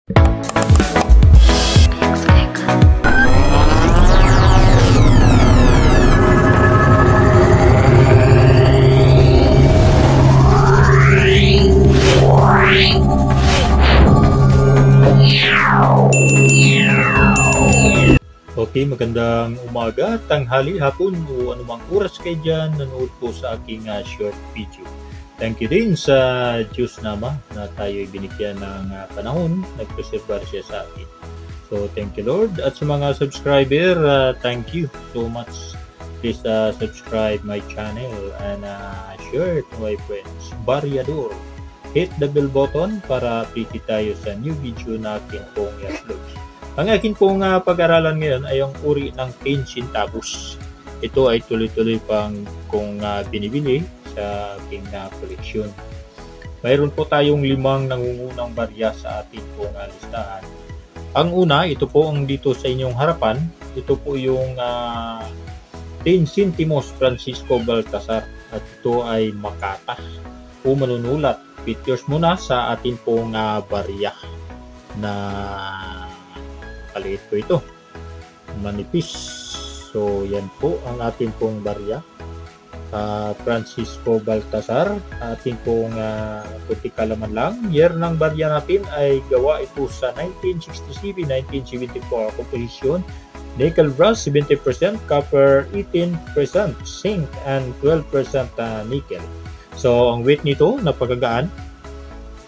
Okay, magandang umaga, tanghali, hapon o anumang oras kayo dyan nanood po sa aking short video. Thank you din sa Diyos naman na tayo'y binigyan ng panahon, nagpreserbar siya sa atin. So thank you Lord. At sa mga subscriber, thank you so much. Please subscribe my channel and share to my friends. Variador. Hit the bell button para update tayo sa new video natin pong i-upload. Ang akin pong pag-aralan ngayon ay ang uri ng 10 centavos. Ito ay tuloy-tuloy pang kung binibili sa aking koleksyon. Mayroon po tayong 5 nangungunang barya sa ating pong listahan. Ang una, ito po ang dito sa inyong harapan. Ito po yung 10 centimos Francisco Baltasar. At ito ay makata o manunulat. Pictures muna sa ating pong barya na maliit po ito, manipis. So yan po ang ating pong barya, Francisco Baltasar. Ating pong puti kalaman lang. Year ng barya natin ay gawa ito sa 1967-1974. Composition: nickel brass 70%, copper 18%, zinc and 12% nickel. So ang weight nito na pagagaan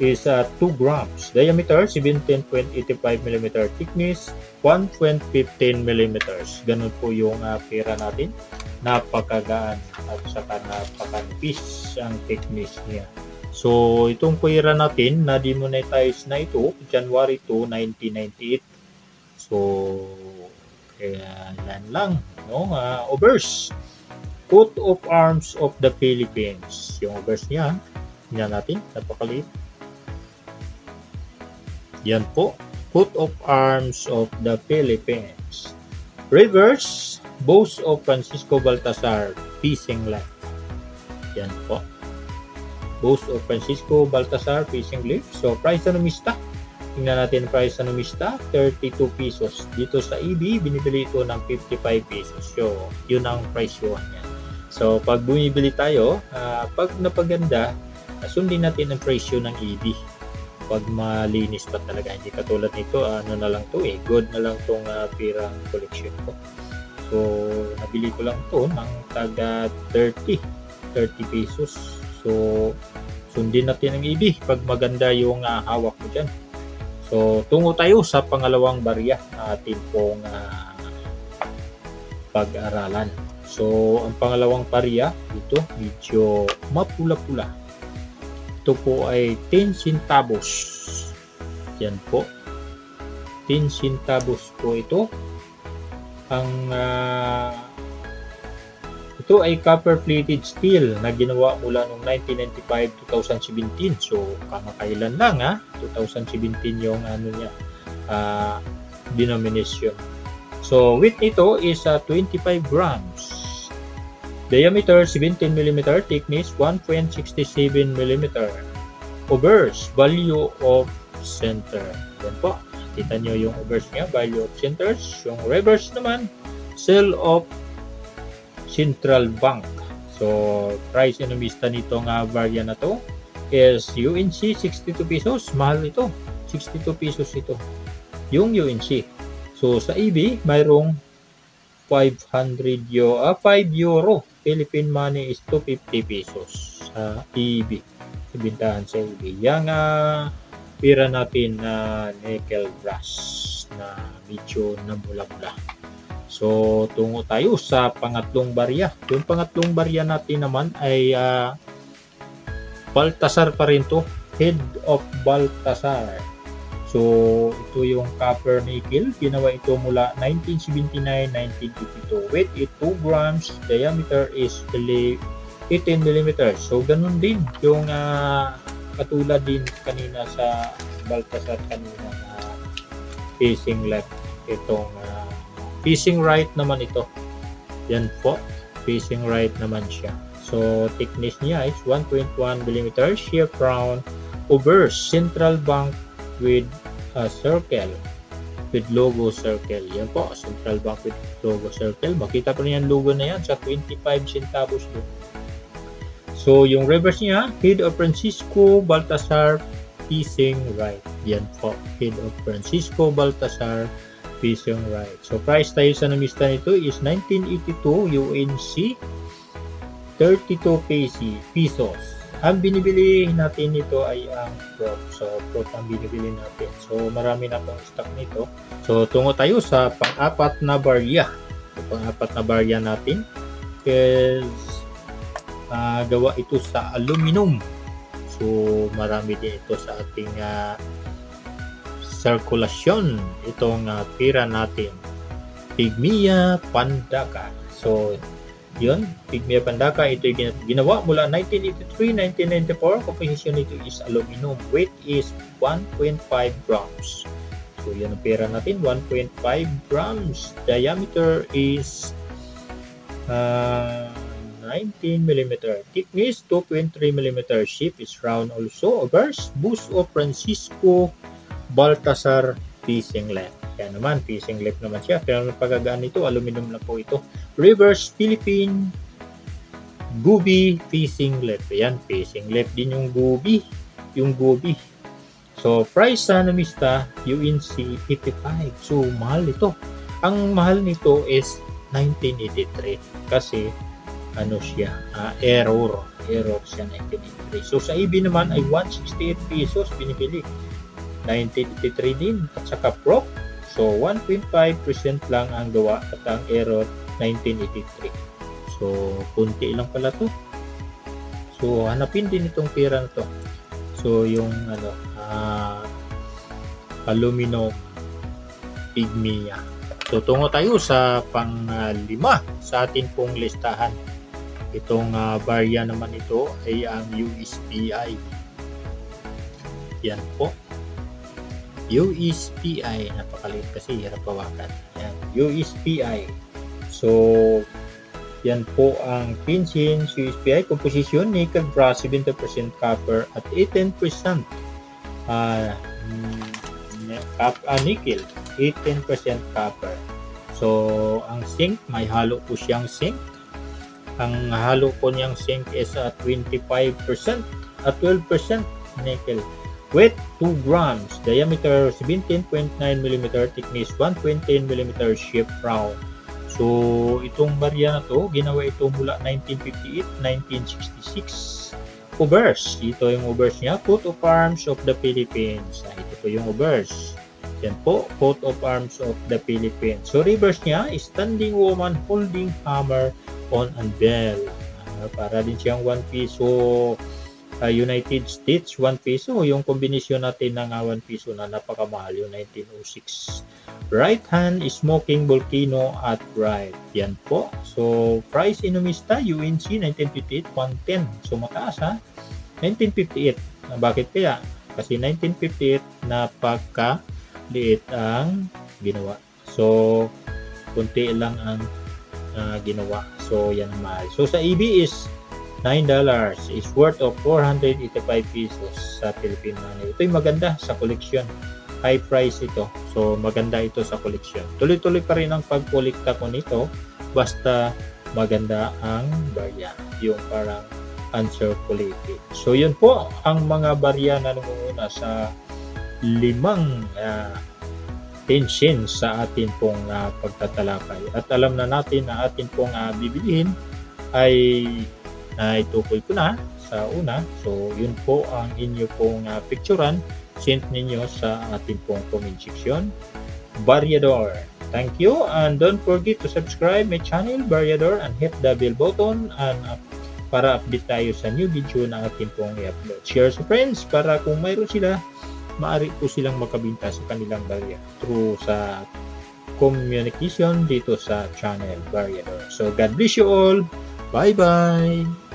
is 2 grams. Diameter 17.85 mm. Thickness 1.15 mm. Ganun po yung pera natin. Napakagaan at saka napakanipis ang thickness niya. So itong pera natin na demonetize na ito January 2, 1998. So kaya yan lang, no? Obverse, coat of arms of the Philippines. Yung obverse niya, tingnan natin, napakaliit. Yan po, coat of arms of the Philippines. Reverse, bows of Francisco Baltasar, facing left. Yan po, bows of Francisco Baltasar, facing left. So price na numista, tingnan natin price na numista, 32 pesos. Dito sa EB, binibili ito ng 55 pesos. So yun ang presyo niya. So pag bumibili tayo, pag napaganda, sundin natin ang presyo ng EB. Pag malinis pa talaga, hindi katulad nito, ano na lang to good na lang tong pirang collection ko. So nabili ko lang to ng taga 30 pesos. So sundin natin ang EB pag maganda yung hawak mo dyan. So tungo tayo sa pangalawang barya na atin pong pag-aralan. So ang pangalawang barya, ito medyo mapula-pula. Ito po ay 10 centavos. Yan po, 10 centavos po ito. Ang ito ay copper plated steel na ginawa mula noong 1995-2017. So kamakailan lang 2017 yung ano niya, denomination. So weight nito is 25 grams. Diameter 17 mm, thickness 1.67 mm. Obverse, value of center. Yan po, kita nyo yung obverse niya, value of centers. Yung reverse naman, sale of central bank. So price inumista nitong barya na to is UNC 62 pesos. Mahal ito, 62 pesos ito yung UNC. So sa EB mayroong 5 euro. Philippine money is 250 pesos sa EB. Ibintahan sa EB. Yang pira natin na nickel brass na medyo namula-mula. So tungo tayo sa pangatlong barya. Yung pangatlong barya natin naman ay Baltasar pa rin to. Head of Baltasar. So ito yung copper nickel. Ginawa ito mula 1979-1982. Weight is 2 grams. Diameter is 18 mm. So ganun din yung katulad din kanina sa Baltasar kanina facing left. Itong facing right naman ito. Yan po, facing right naman siya. So thickness niya is 1.1 mm. Sheer crown, obverse, central bank with circle with logo circle. Yan po, Central Bank with logo circle. Makita ko na yan logo na yan sa 25 centavos doon. So, yung reverse niya, head of Francisco Baltasar facing right. Yan po, head of Francisco Baltasar facing right. So, price tayo sa namista nito is 1982 UNC 32 pesos. Ang binibili natin nito ay ang prop. So, prop ang binibili natin. So, marami na akong stock nito. So, tungo tayo sa pang-apat na barya. So, pang-apat na barya natin is gawa ito sa aluminum. So, marami din ito sa ating sirkulasyon. Itong pira natin. Pigmia Pandaka. So, yun, Pigmia Pandaka, ito yung ginawa mula 1983-1994. Composition nito is aluminum. Weight is 1.5 grams. So, yan ang pera natin, 1.5 grams. Diameter is 19 mm. Thickness, 2.3 mm. Shape is round also. Obverse, Bus of Francisco Baltasar facing left. Yan naman, facing left naman siya. Pero ang pagagaan nito, aluminum na po ito. Reverse, Philippine Gubi facing left. Ayan, facing left din yung Gubi. Yung Gubi. So, price sa namista, UNC 85. So, mahal ito. Ang mahal nito is 1983. Kasi, ano siya, error siya 1983. So, sa EB naman ay 168 pesos binibili. 1983 din. At saka prop. So, 1.5% lang ang gawa at ang error 1983. So, kunti lang pala to. So, hanapin din itong pera na to. So, yung aluminum pigmia. So, tungo tayo sa pang-lima sa atin pong listahan. Itong barya naman ito ay ang USPI. Yan po. USPI, napakalit kasi hirap bawakan. Yan, USPI. So, yan po ang Pinsins USPI. Composition, nickel brass, 70% copper at 18% nickel, 18% copper. So, ang zinc, may halo po siyang zinc. Ang halo po niyang zinc is 25% at 12% nickel. Weight 2 grams, diameter 17.9 mm, thickness 1.10 mm, shape round. So, itong barya na to, ginawa ito mula 1958-1966. Obverse, ito yung obverse niya, coat of arms of the Philippines. Ito po yung obverse. Yan po, coat of arms of the Philippines. So, reverse niya, standing woman holding hammer on anvil. Para din siyang 1 piso United States, 1 peso. Yung kombinasyon natin ng 1 peso na napakamahal, yung 1906. Right hand smoking volcano at right. Yan po. So, price inumista, UNC 1958, 110. So, mataas ha. 1958. Bakit kaya? Kasi 1958, napakaliit ang ginawa. So, kunti lang ang ginawa. So, yan ang mahal. So, sa EB is $9 is worth of 485 pesos sa Philippine money. Ito'y maganda sa koleksyon. High price ito. So, maganda ito sa koleksyon. Tuloy-tuloy pa rin ang pagkolekta ko nito basta maganda ang barya. Yung parang uncirculated. So, yun po ang mga barya na nangunguna sa 5 Pinsins sa atin pong pagtatalakay. At alam na natin na atin pong bibilihin ay itukoy ko na sa una. So, yun po ang inyo pong picturean. Send ninyo sa ating pong comment section. Baryador. Thank you. And don't forget to subscribe my channel, Baryador, and hit the bell button and para update tayo sa new video na ating pong i-upload. Share sa friends para kung mayroon sila, maaari po silang makabinta sa kanilang barya through sa communication dito sa channel Baryador. So, God bless you all. Bye-bye!